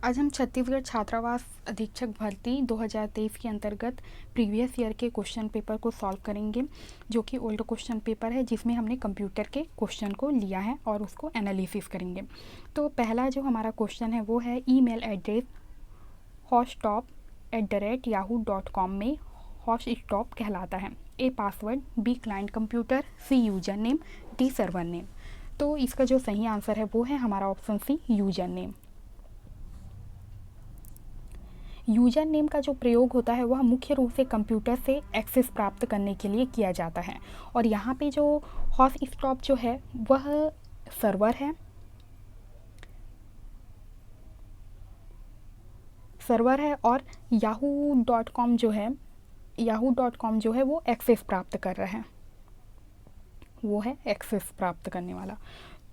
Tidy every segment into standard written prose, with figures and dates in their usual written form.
आज हम छत्तीसगढ़ छात्रावास अधीक्षक भर्ती 2023 के अंतर्गत प्रीवियस ईयर के क्वेश्चन पेपर को सॉल्व करेंगे, जो कि ओल्ड क्वेश्चन पेपर है जिसमें हमने कंप्यूटर के क्वेश्चन को लिया है और उसको एनालिसिस करेंगे। तो पहला जो हमारा क्वेश्चन है वो है ईमेल एड्रेस hoshtop@yahoo.com में hoststop कहलाता है। A password, B client computer, C user name, D server name. तो इसका जो सही आंसर है वो है हमारा option C user name. User name का जो प्रयोग होता है वह मुख्य रूप से कंप्यूटर से एक्सेस प्राप्त करने के लिए किया जाता है, और यहाँ पे जो हॉटस्टॉप जो है वह सर्वर है और yahoo.com जो है वो एक्सेस प्राप्त कर रहा है, वो है एक्सेस प्राप्त करने वाला।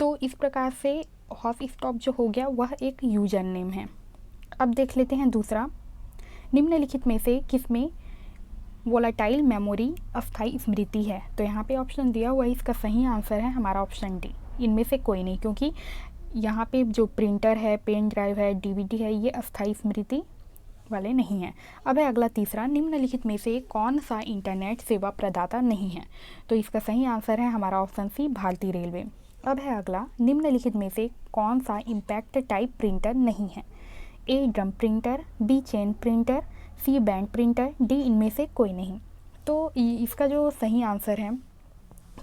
तो इस प्रकार से हॉटस्टॉप जो हो गया वह एक यूजर नेम है। अब देख लेते हैं दूसरा, निम्नलिखित में से किसमें वोलाटाइल मेमोरी अस्थायी स्मृति है। तो यहाँ पे ऑप्शन दिया हुआ है, इसका सही आंसर है हमारा ऑप्शन डी, इनमें से कोई नहीं, क्योंकि यहाँ पे जो प्रिंटर है, पेन ड्राइव है, डीवीडी है, ये अस्थायी स्मृति वाले नहीं हैं। अब है अगला तीसरा, निम्नलिखित में से कौन सा इंटरनेट सेवा प्रदाता नहीं है। तो इसका सही आंसर है हमारा ऑप्शन सी, भारतीय रेलवे। अब है अगला, निम्नलिखित में से कौन सा इम्पैक्ट टाइप प्रिंटर नहीं है। A drum printer, b chain printer, c band printer, d इनमें से कोई नहीं। तो इसका जो सही आंसर है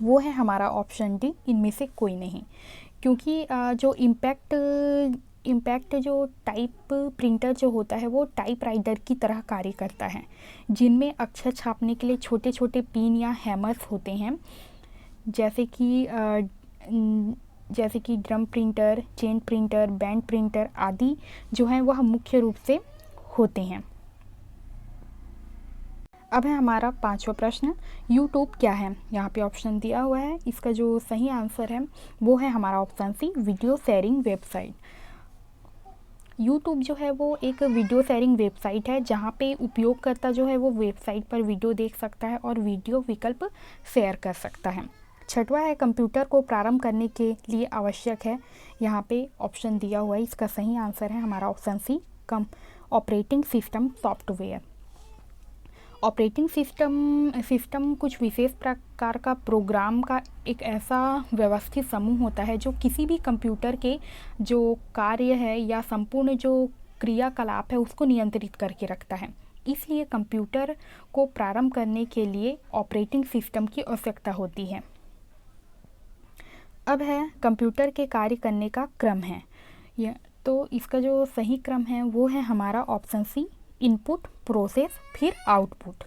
वो है हमारा ऑप्शन डी, इनमें से कोई नहीं, क्योंकि जो इम्पैक्ट जो टाइप प्रिंटर जो होता है वो टाइप राइटर की तरह कार्य करता है, जिनमें अक्षर छापने के लिए छोटे छोटे पिन या हैमर्स होते हैं, जैसे कि drum printer, chain printer, band printer आदि जो हैं वह मुख्य रूप से होते हैं। अब है हमारा पांचवा प्रश्न, यूट्यूब क्या है। यहाँ पे ऑप्शन दिया हुआ है, इसका जो सही आंसर है वो है हमारा option C, video sharing website. YouTube जो है वो एक वीडियो शेयरिंग वेबसाइट है, जहाँ पे उपयोगकर्ता जो है वो वेबसाइट पर वीडियो देख सकता है और वीडियो विकल्प शेयर कर सकता है। छठवां है, कंप्यूटर को प्रारंभ करने के लिए आवश्यक है। यहाँ पे ऑप्शन दिया हुआ है, इसका सही आंसर है हमारा option C, operating system software. Operating system कुछ विशेष प्रकार का प्रोग्राम का एक ऐसा व्यवस्थित समूह होता है जो किसी भी कंप्यूटर के जो कार्य है या संपूर्ण जो क्रियाकलाप है उसको नियंत्रित करके रखता है। इसलिए कंप्यूटर को प्रारंभ करने के लिए ऑपरेटिंग सिस्टम की आवश्यकता होती है। अब है कंप्यूटर के कार्य करने का क्रम है, तो इसका जो सही क्रम है वो है हमारा ऑप्शन सी, इनपुट, प्रोसेस, फिर आउटपुट।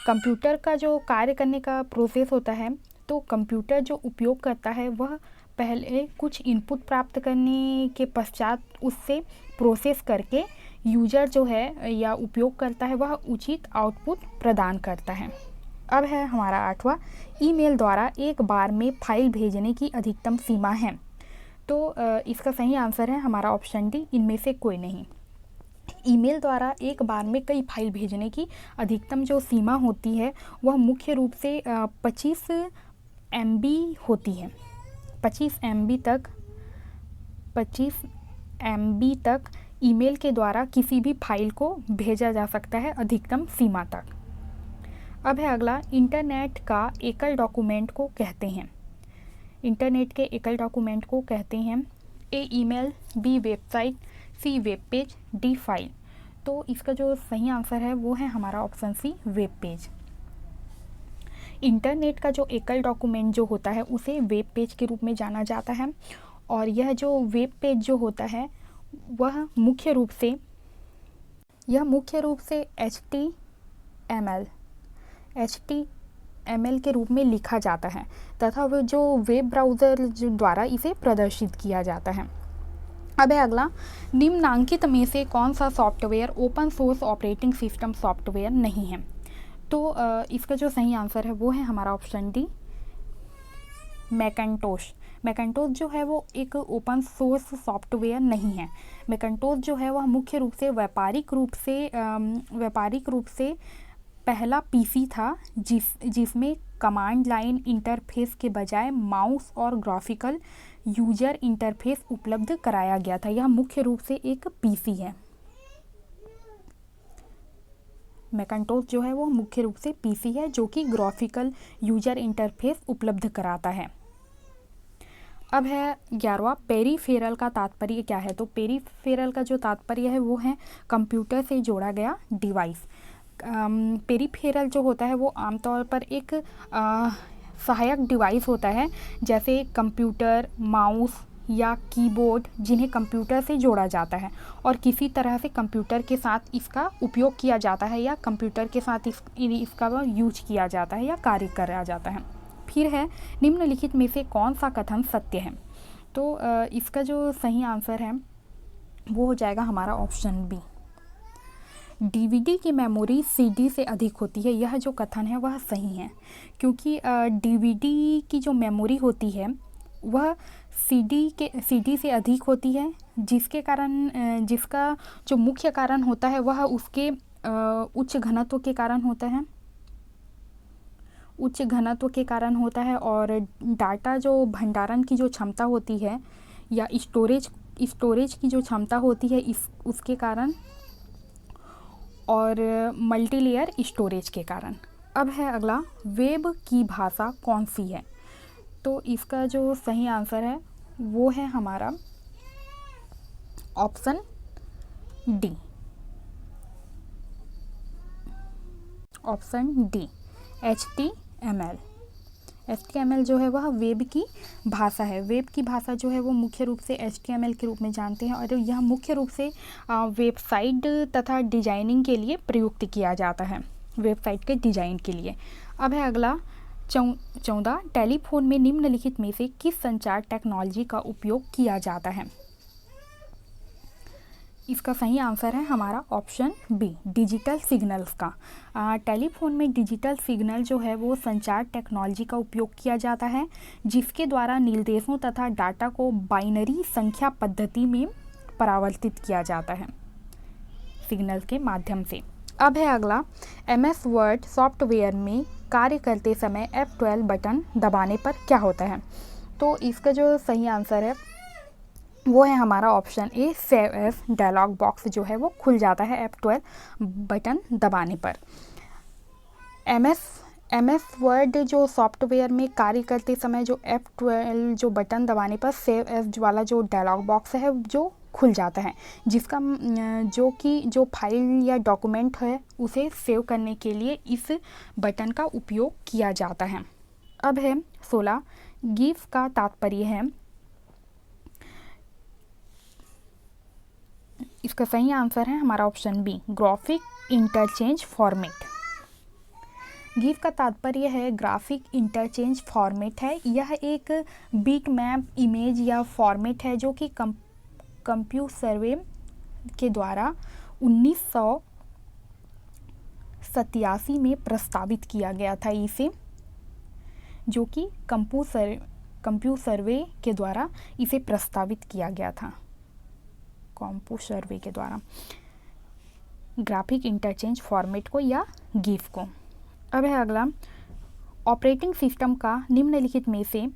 कंप्यूटर का जो कार्य करने का प्रोसेस होता है, तो कंप्यूटर जो उपयोग करता है वह पहले कुछ इनपुट प्राप्त करने के पश्चात उससे प्रोसेस करके यूजर जो है या उपयोग करता है वह उचित आउटपुट प्रदान करता है। अब है हमारा आठवां, ईमेल द्वारा एक बार में फाइल भेजने की अधिकतम सीमा है। तो इसका सही आंसर है हमारा ऑप्शन डी, इनमें से कोई नहीं। ईमेल द्वारा एक बार में कई फाइल भेजने की अधिकतम जो सीमा होती है वह मुख्य रूप से 25 MB होती है। 25 MB तक ईमेल के द्वारा किसी भी फाइल को भेजा जा सकता है अधिकतम सीमा तक। अब है अगला, इंटरनेट का एकल डॉक्यूमेंट को कहते हैं। इंटरनेट के एकल डॉक्यूमेंट को कहते हैं A email, B website, C web page, D file. तो इसका जो सही आंसर है वो है हमारा option C, web page. Internet का जो एकल डॉक्यूमेंट जो होता है उसे वेब पेज के रूप में जाना जाता है, और यह जो वेब पेज जो होता है वह मुख्य रूप से HTML के रूप में लिखा जाता है तथा वह जो वेब ब्राउज़र द्वारा इसे प्रदर्शित किया जाता है। अब है अगला, निम्नांकित में से कौन सा software open source operating system software नहीं है। तो इसका जो सही आंसर है वो है हमारा ऑप्शन डी, मैकिन्टोश। मैकिन्टोश जो है वो एक ओपन सोर्स सॉफ्टवेयर नहीं है। मैकिन्टोश जो है वह मुख्य रूप से व्यापारिक रूप से पहला PC था जिसमें कमांड लाइन इंटरफेस के बजाय माउस और ग्राफिकल यूजर इंटरफेस उपलब्ध कराया गया था। यह मुख्य रूप से एक पीसी है। मैकिन्टोश जो है वो मुख्य रूप से पीसी है जो कि ग्राफिकल यूजर इंटरफेस उपलब्ध कराता है। अब है 11वां, पेरीफेरल का तात्पर्य क्या है। तो पेरीफेरल का जो तात्पर्य है वो है कंप्यूटर से जोड़ा गया डिवाइस। पेरीफेरल जो होता है वो आमतौर पर एक सहायक डिवाइस होता है, जैसे कंप्यूटर, माउस या कीबोर्ड, जिन्हें कंप्यूटर से जोड़ा जाता है और किसी तरह से कंप्यूटर के साथ इसका उपयोग किया जाता है या कंप्यूटर के साथ इसका यूज किया जाता है या कार्य करा जाता है। फिर है, निम्नलिखित में से कौन सा कथन सत्य है। तो इसका जो सही आंसर है वो हो जाएगा हमारा ऑप्शन बी। डीवीडी की मेमोरी सीडी से अधिक होती है। यह जो कथन है वह सही है, क्योंकि डीवीडी की जो मेमोरी होती है वह सीडी से अधिक होती है, जिसके कारण जिसका जो मुख्य कारण होता है वह उसके उच्च घनत्व के कारण होता है। उच्च घनत्व के कारण होता है और डाटा जो भंडारण की जो क्षमता होती है या स्टोरेज की जो क्षमता होती है उसके कारण, और मल्टीलेयर स्टोरेज के कारण। अब है अगला, वेब की भाषा कौन सी है। तो इसका जो सही आंसर है वो है हमारा option D. Option D, HTML। HTML जो है वह वेब की भाषा है। वेब की भाषा जो है वो मुख्य रूप से HTML के रूप में जानते हैं और यह मुख्य रूप से वेबसाइट तथा डिजाइनिंग के लिए प्रयुक्त किया जाता है, वेबसाइट के डिजाइन के लिए। अब है अगला 14, टेलीफोन में निम्नलिखित में से किस संचार टेक्नोलॉजी का उपयोग किया जाता है। इसका सही आंसर है हमारा ऑप्शन बी, डिजिटल सिग्नल्स का। टेलीफोन में डिजिटल सिग्नल जो है वो संचार टेक्नोलॉजी का उपयोग किया जाता है, जिसके द्वारा निर्देशों तथा डाटा को बाइनरी संख्या पद्धति में परावर्तित किया जाता है सिग्नल के माध्यम से। अब है अगला, MS वर्ड सॉफ्टवेयर में कार्य करते समय F12 बटन दबाने पर क्या होता है। तो इसका जो सही आंसर है वो है हमारा option A, save as dialog box जो है वो खुल जाता है F12 बटन दबाने पर। MS वर्ड जो सॉफ्टवेयर में कार्य करते समय जो F12 जो बटन दबाने पर सेव एज वाला जो डायलॉग बॉक्स है जो खुल जाता है, जिसका जो फाइल या डॉक्यूमेंट है उसे सेव करने के लिए इस बटन का उपयोग किया जाता है। अब है 16, गिफ का तात्पर्य है। इसका सही आंसर है हमारा option B, graphic interchange format. GIF का तात्पर्य है ग्राफिक इंटरचेंज फॉर्मेट है। यह एक बिट मैप इमेज या फॉर्मेट है जो कि कंप्यूसर्वे के द्वारा 1987 में प्रस्तावित किया गया था। इसे जो कि कंप्यूसर्वे के द्वारा इसे प्रस्तावित किया गया था, कंप्यूसर्वे के द्वारा ग्राफिक इंटरचेंज फॉर्मेट को या गिफ को। अब है अगला, ऑपरेटिंग सिस्टम का निम्नलिखित में से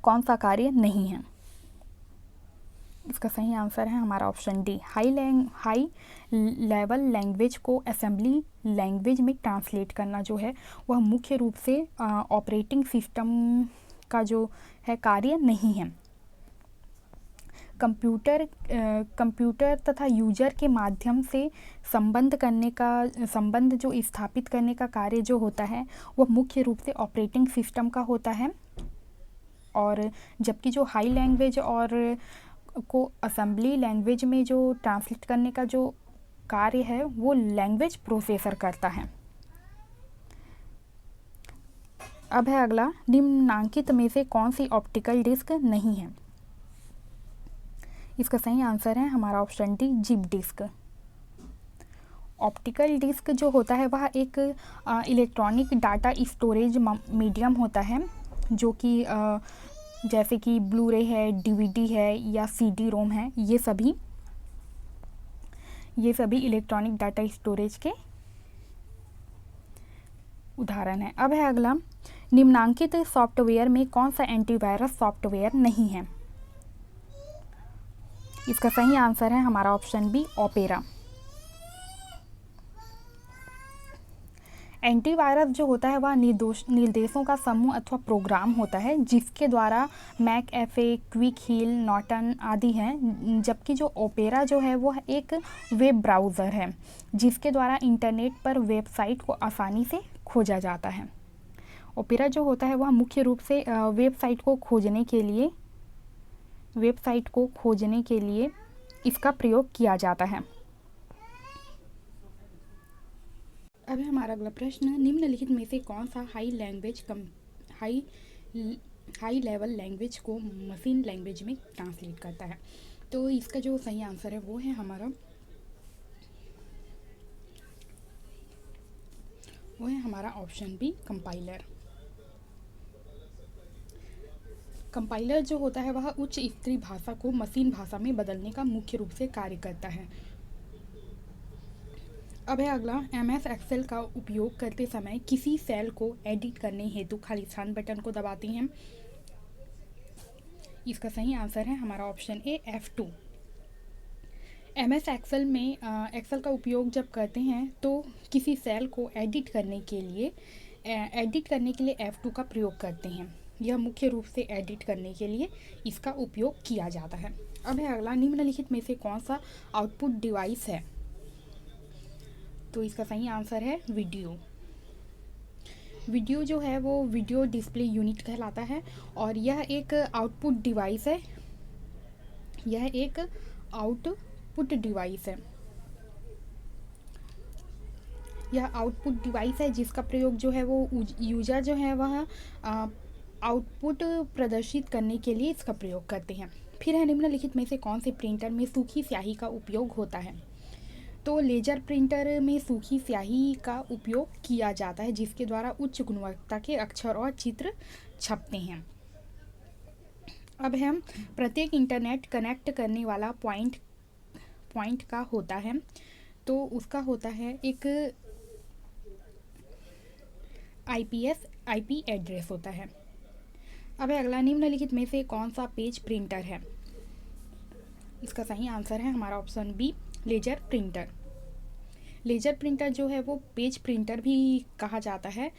कौन सा कार्य नहीं है। इसका सही आंसर है हमारा option D, high level language को असेंबली लैंग्वेज में ट्रांसलेट करना जो है वह मुख्य रूप से ऑपरेटिंग सिस्टम का जो है कार्य नहीं है। कंप्यूटर तथा यूजर के माध्यम से संबंध जो स्थापित करने का कार्य जो होता है वह मुख्य रूप से ऑपरेटिंग सिस्टम का होता है, और जबकि जो हाई लैंग्वेज और को असेंबली लैंग्वेज में जो ट्रांसलेट करने का जो कार्य है वो लैंग्वेज प्रोसेसर करता है। अब है अगला, निम्नांकित में से कौन सी ऑप्टिकल डिस्क नहीं है। इसका सही आंसर है हमारा option D, zip disk. Optical disk जो होता है वह एक इलेक्ट्रॉनिक डाटा स्टोरेज मीडियम होता है, जो कि जैसे कि ब्लू रे है, DVD है या CD रोम है, ये सभी इलेक्ट्रॉनिक डाटा स्टोरेज के उदाहरण है। अब है अगला, निम्नांकित सॉफ्टवेयर में कौन सा एंटीवायरस सॉफ्टवेयर नहीं है? इसका सही आंसर है हमारा ऑप्शन बी, ओपेरा। एंटीवायरस जो होता है वह निर्देशों का समूह अथवा प्रोग्राम होता है जिसके द्वारा मैक एफे, क्विक हील, नॉर्टन आदि हैं, जबकि जो ओपेरा जो है वह एक वेब ब्राउज़र है जिसके द्वारा इंटरनेट पर वेबसाइट को आसानी से खोजा जाता है। ओपेरा जो होता है वह मुख्य रूप से वेबसाइट को खोजने के लिए इसका प्रयोग किया जाता है। अब है हमारा अगला प्रश्न, निम्नलिखित में से कौन सा हाई लेवल लैंग्वेज को मशीन लैंग्वेज में ट्रांसलेट करता है? तो इसका जो सही आंसर है वो है हमारा ऑप्शन बी, कंपाइलर। कंपाइलर जो होता है वह उच्च स्तरीय भाषा को मशीन भाषा में बदलने का मुख्य रूप से कार्य करता है। अब है अगला, MS एक्सेल का उपयोग करते समय किसी सेल को एडिट करने हेतु खाली स्थान बटन को दबाते हैं? इसका सही आंसर है हमारा option A, F2। MS Excel में एक्सेल का उपयोग जब करते हैं तो किसी सेल को एडिट करने के लिए F2 का प्रयोग करते हैं। यह मुख्य रूप से एडिट करने के लिए इसका उपयोग किया जाता है। अब है अगला, निम्नलिखित में से कौन सा आउटपुट डिवाइस है? तो इसका सही आंसर है वीडियो। वीडियो जो है वो वीडियो डिस्प्ले यूनिट कहलाता है और यह एक आउटपुट डिवाइस है। यह आउटपुट डिवाइस है जिसका प्रयोग जो है वो यूजर जो है वह आउटपुट प्रदर्शित करने के लिए इसका प्रयोग करते हैं। फिर है, निम्नलिखित में से कौन से प्रिंटर में सूखी स्याही का उपयोग होता है? तो लेजर प्रिंटर में सूखी स्याही का उपयोग किया जाता है जिसके द्वारा उच्च गुणवत्ता के अक्षर और चित्र छपते हैं। अब हम प्रत्येक इंटरनेट कनेक्ट करने वाला पॉइंट का होता है, तो उसका होता है एक IP एड्रेस होता है। अब अगला, निम्नलिखित में से कौन सा पेज प्रिंटर है? इसका सही आंसर है हमारा option B, laser printer. Laser printer जो है वो पेज प्रिंटर भी कहा जाता है,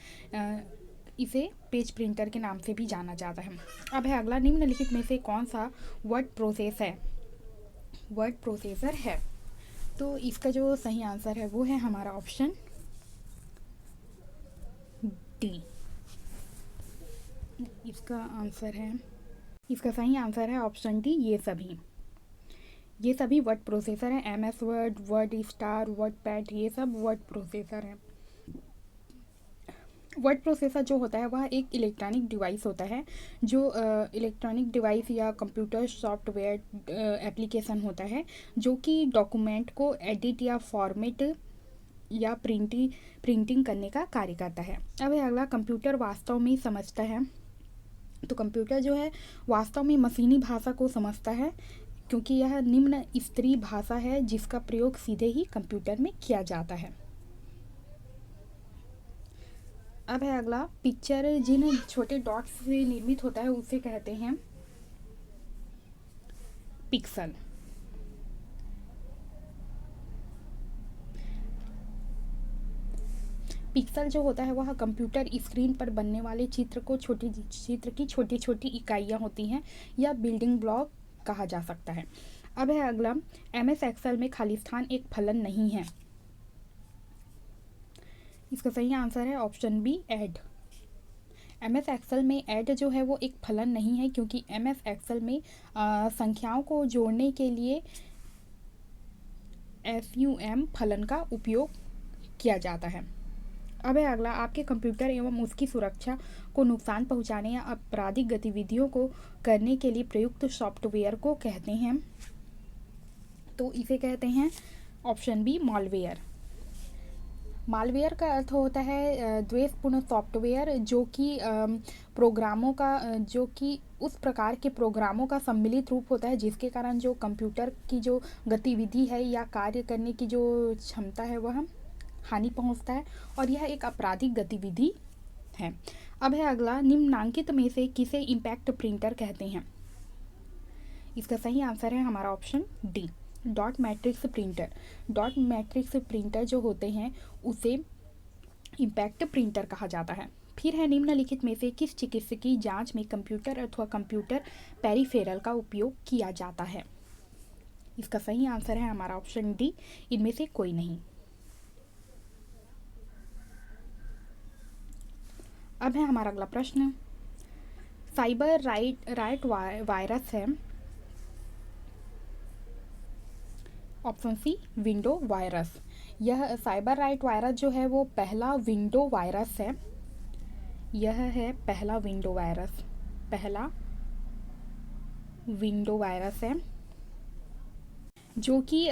इसे पेज प्रिंटर के नाम से भी जाना जाता है। अब है अगला, निम्नलिखित में से कौन सा वर्ड प्रोसेसर है? तो इसका जो सही आंसर है वो है हमारा ऑप्शन डी। इसका सही आंसर है ऑप्शन डी, ये सभी वर्ड प्रोसेसर हैं। MS word, word star, word pad, ये सब वर्ड प्रोसेसर हैं। वर्ड प्रोसेसर जो होता है वह एक इलेक्ट्रॉनिक डिवाइस होता है जो इलेक्ट्रॉनिक डिवाइस या कंप्यूटर सॉफ्टवेयर एप्लीकेशन होता है जो कि डॉक्यूमेंट को एडिट या फॉर्मेट या प्रिंटिंग करने का कार्य करता है। अब अगला, कंप्यूटर वास्तव में समझता है। तो कंप्यूटर जो है वास्तव में मशीनी भाषा को समझता है क्योंकि यह निम्न स्तरीय भाषा है जिसका प्रयोग सीधे ही कंप्यूटर में किया जाता है। अब है अगला, पिक्चर जिन छोटे डॉट्स से निर्मित होता है उसे कहते हैं पिक्सल। पिक्सल जो होता है वह कंप्यूटर स्क्रीन पर बनने वाले चित्र की छोटी छोटी इकाइयाँ होती हैं या बिल्डिंग ब्लॉक कहा जा सकता है। अब है अगला, MS एक्सेल में खाली स्थान एक फलन नहीं है। इसका सही आंसर है option B, add. MS Excel में ऐड जो है वो एक फलन नहीं है क्योंकि MS एक्सेल में संख्याओं को जोड़ने के लिए FUM फलन का उपयोग किया जाता है। अब है अगला, आपके कंप्यूटर एवं उसकी सुरक्षा को नुकसान पहुंचाने या आपराधिक गतिविधियों को करने के लिए प्रयुक्त सॉफ्टवेयर को कहते हैं? तो इसे कहते हैं ऑप्शन बी, मालवेयर। मालवेयर का अर्थ होता है द्वेषपूर्ण सॉफ्टवेयर जो कि उस प्रकार के प्रोग्रामों का सम्मिलित रूप होता है जिसके कारण जो कंप्यूटर की जो गतिविधि है या कार्य करने की जो क्षमता है वह हानि पहुंचता है और यह एक आपराधिक गतिविधि है। अब है अगला, निम्नांकित में से किसे इम्पैक्ट प्रिंटर कहते हैं? इसका सही आंसर है हमारा option D, dot matrix printer. Dot matrix printer जो होते हैं उसे इम्पैक्ट प्रिंटर कहा जाता है। फिर है, निम्नलिखित में से किस चिकित्सकीय जांच में कंप्यूटर अथवा कंप्यूटर पेरिफेरल का उपयोग किया जाता है? इसका सही आंसर है हमारा ऑप्शन डी, इनमें से कोई नहीं। अब है हमारा अगला प्रश्न, साइबर राइट वायरस है। Option C, window virus. यह साइबर राइट वायरस जो है वो पहला विंडो वायरस है। यह है पहला विंडो वायरस, पहला विंडो वायरस है जो कि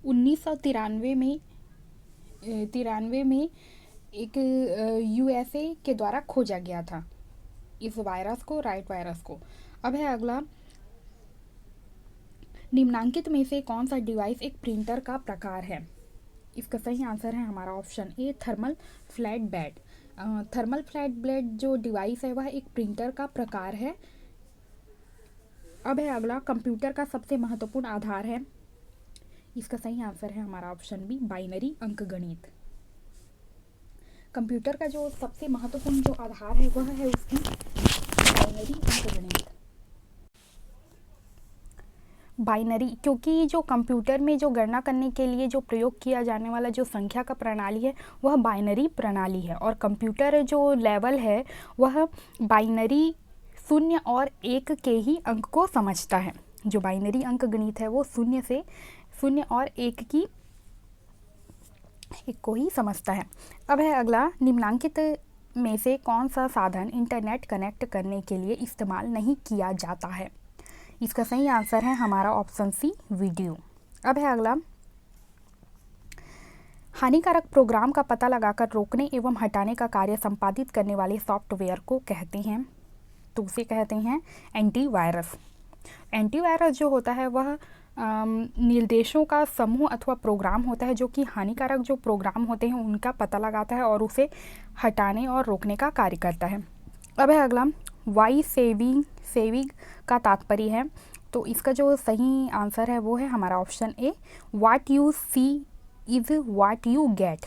1993 में एक यूएसए के द्वारा खोजा गया था, इस वायरस को, राइट वायरस को। अब है अगला, निम्नांकित में से कौन सा डिवाइस एक प्रिंटर का प्रकार है? इसका सही आंसर है हमारा ऑप्शन ए, thermal flat bed. Thermal flat bed जो डिवाइस है वह एक प्रिंटर का प्रकार है। अब है अगला, कंप्यूटर का सबसे महत्वपूर्ण आधार है। इसका सही आंसर है हमारा ऑप्शन बी, बाइनरी अंकगणित। कंप्यूटर का जो सबसे महत्वपूर्ण जो आधार है वह है उसकी बाइनरी अंकगणित। बाइनरी, क्योंकि जो कंप्यूटर में जो गणना करने के लिए जो प्रयोग किया जाने वाला जो संख्या का प्रणाली है वह बाइनरी प्रणाली है, और कंप्यूटर जो लेवल है वह बाइनरी 0 और 1 के ही अंक को समझता है। जो बाइनरी अंकगणित है वो 0 और 1 को ही समझता है। अब है अगला, निम्नांकित में से कौन सा साधन इंटरनेट कनेक्ट करने के लिए इस्तेमाल नहीं किया जाता है? इसका सही आंसर है हमारा ऑप्शन सी, वीडियो। अब है अगला, हानिकारक प्रोग्राम का पता लगाकर रोकने एवं हटाने का कार्य संपादित करने वाले सॉफ्टवेयर को कहते हैं, तो उसे कहते हैं एंटीवायरस। एंटीवायरस जो होता है वह निर्देशों का समूह अथवा प्रोग्राम होता है जो कि हानिकारक जो प्रोग्राम होते हैं उनका पता लगाता है और उसे हटाने और रोकने का कार्य करता है। अब है अगला, वाई सेविंग का तात्पर्य है, तो इसका जो सही आंसर है वो है हमारा option A, what you see is what you get.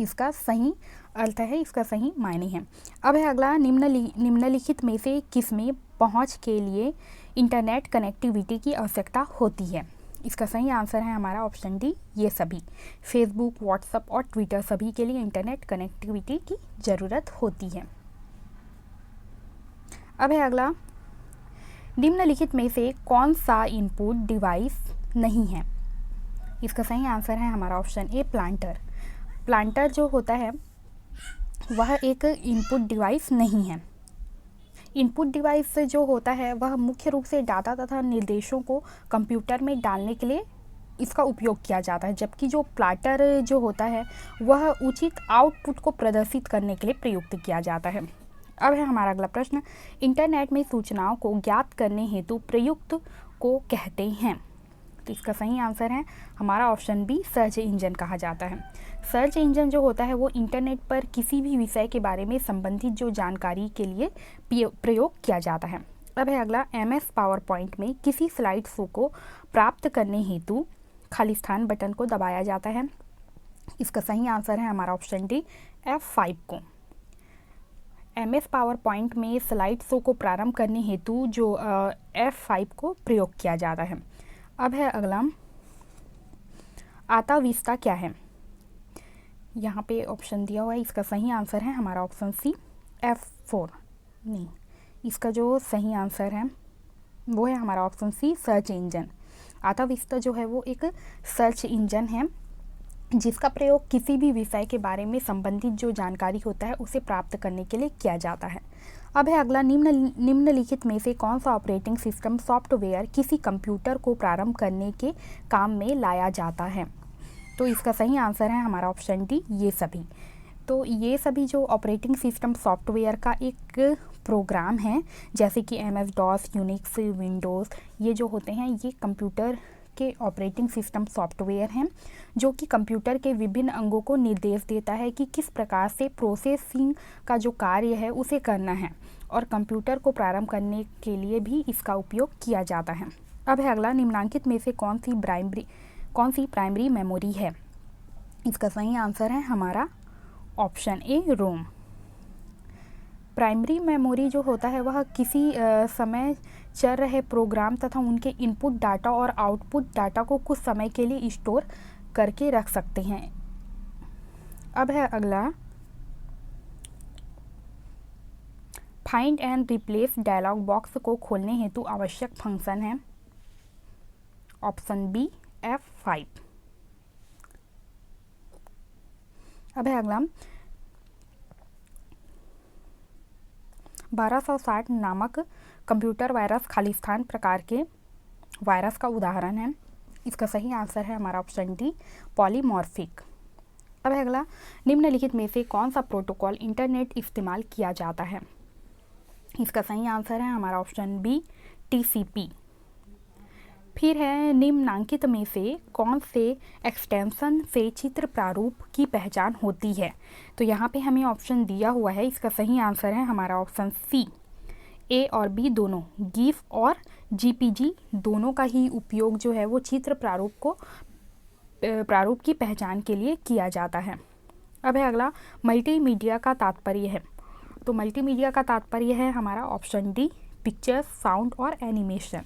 इसका सही अर्थ है, इसका सही मायने हैं। अब है अगला, निम्नलिखित में से किसमें पहुंच के लिए इंटरनेट कनेक्टिविटी की आवश्यकता होती है? इसका सही आंसर है हमारा ऑप्शन डी, ये सभी। फेसबुक, व्हाट्सएप और ट्विटर सभी के लिए इंटरनेट कनेक्टिविटी की ज़रूरत होती है। अब है अगला, निम्नलिखित में से कौन सा इनपुट डिवाइस नहीं है? इसका सही आंसर है हमारा ऑप्शन ए, प्लांटर। प्लांटर जो होता है वह एक इनपुट डिवाइस नहीं है। इनपुट डिवाइस जो होता है वह मुख्य रूप से डाटा तथा निर्देशों को कंप्यूटर में डालने के लिए इसका उपयोग किया जाता है, जबकि जो प्लांटर जो होता है वह उचित आउटपुट को प्रदर्शित करने के लिए प्रयुक्त किया जाता है। अब है हमारा अगला प्रश्न, इंटरनेट में सूचनाओं को ज्ञात करने हेतु प्रयुक्त को कहते हैं? तो इसका सही आंसर है हमारा ऑप्शन बी, सर्च इंजन कहा जाता है। सर्च इंजन जो होता है वो इंटरनेट पर किसी भी विषय के बारे में संबंधित जो जानकारी के लिए प्रयोग किया जाता है। अब है अगला, MS पावर पॉइंट में किसी स्लाइड शो को प्राप्त करने हेतु खालिस्तान बटन को दबाया जाता है? इसका सही आंसर है हमारा ऑप्शन डी, F5 को। MS पावर पॉइंट में स्लाइड शो को प्रारंभ करने हेतु जो F5 को प्रयोग किया जाता है। अब है अगला, आता विस्ता क्या है? यहाँ पे ऑप्शन दिया हुआ है, इसका सही आंसर है हमारा ऑप्शन सी, F4 नहीं, इसका जो सही आंसर है वो है हमारा ऑप्शन सी, सर्च इंजन। आता विस्ता जो है वो एक सर्च इंजन है जिसका प्रयोग किसी भी विषय के बारे में संबंधित जो जानकारी होता है उसे प्राप्त करने के लिए किया जाता है। अब है अगला, निम्नलिखित में से कौन सा ऑपरेटिंग सिस्टम सॉफ्टवेयर किसी कंप्यूटर को प्रारंभ करने के काम में लाया जाता है? तो इसका सही आंसर है हमारा ऑप्शन डी, ये सभी। तो ये सभी जो ऑपरेटिंग सिस्टम सॉफ्टवेयर का एक प्रोग्राम है, जैसे कि MS DOS, यूनिक्स, विंडोज़, ये जो होते हैं ये कंप्यूटर के ऑपरेटिंग सिस्टम सॉफ्टवेयर हैं जो कि कंप्यूटर के विभिन्न अंगों को निर्देश देता है कि किस प्रकार से प्रोसेसिंग का जो कार्य है उसे करना है, और कंप्यूटर को प्रारंभ करने के लिए भी इसका उपयोग किया जाता है। अब है अगला, निम्नलिखित में से कौन सी प्राइमरी मेमोरी है? इसका सही आंसर है हमारा option A, ROM. Primary memory जो होता है वह किसी समय चल रहे प्रोग्राम तथा उनके इनपुट डाटा और आउटपुट डाटा को कुछ समय के लिए स्टोर करके रख सकते हैं। अब है अगला, find and replace dialog box को खोलने हेतु आवश्यक फंक्शन है। Option B, F5। अब है अगला, 1260 नामक कंप्यूटर वायरस खालिस्तान प्रकार के वायरस का उदाहरण है। इसका सही आंसर है हमारा ऑप्शन डी, पॉलीमॉर्फिक। अब है अगला, निम्नलिखित में से कौन सा प्रोटोकॉल इंटरनेट इस्तेमाल किया जाता है? इसका सही आंसर है हमारा ऑप्शन बी, TCP। फिर है, निम्नांकित में से कौन से एक्सटेंशन से चित्र प्रारूप की पहचान होती है? तो यहाँ पे हमें ऑप्शन दिया हुआ है, इसका सही आंसर है हमारा ऑप्शन सी, ए और बी दोनों, गिफ और GPG दोनों का ही उपयोग जो है वो चित्र प्रारूप की पहचान के लिए किया जाता है। अब है अगला, मल्टीमीडिया का तात्पर्य है। तो मल्टीमीडिया का तात्पर्य है हमारा ऑप्शन डी, पिक्चर्स, साउंड और एनिमेशन।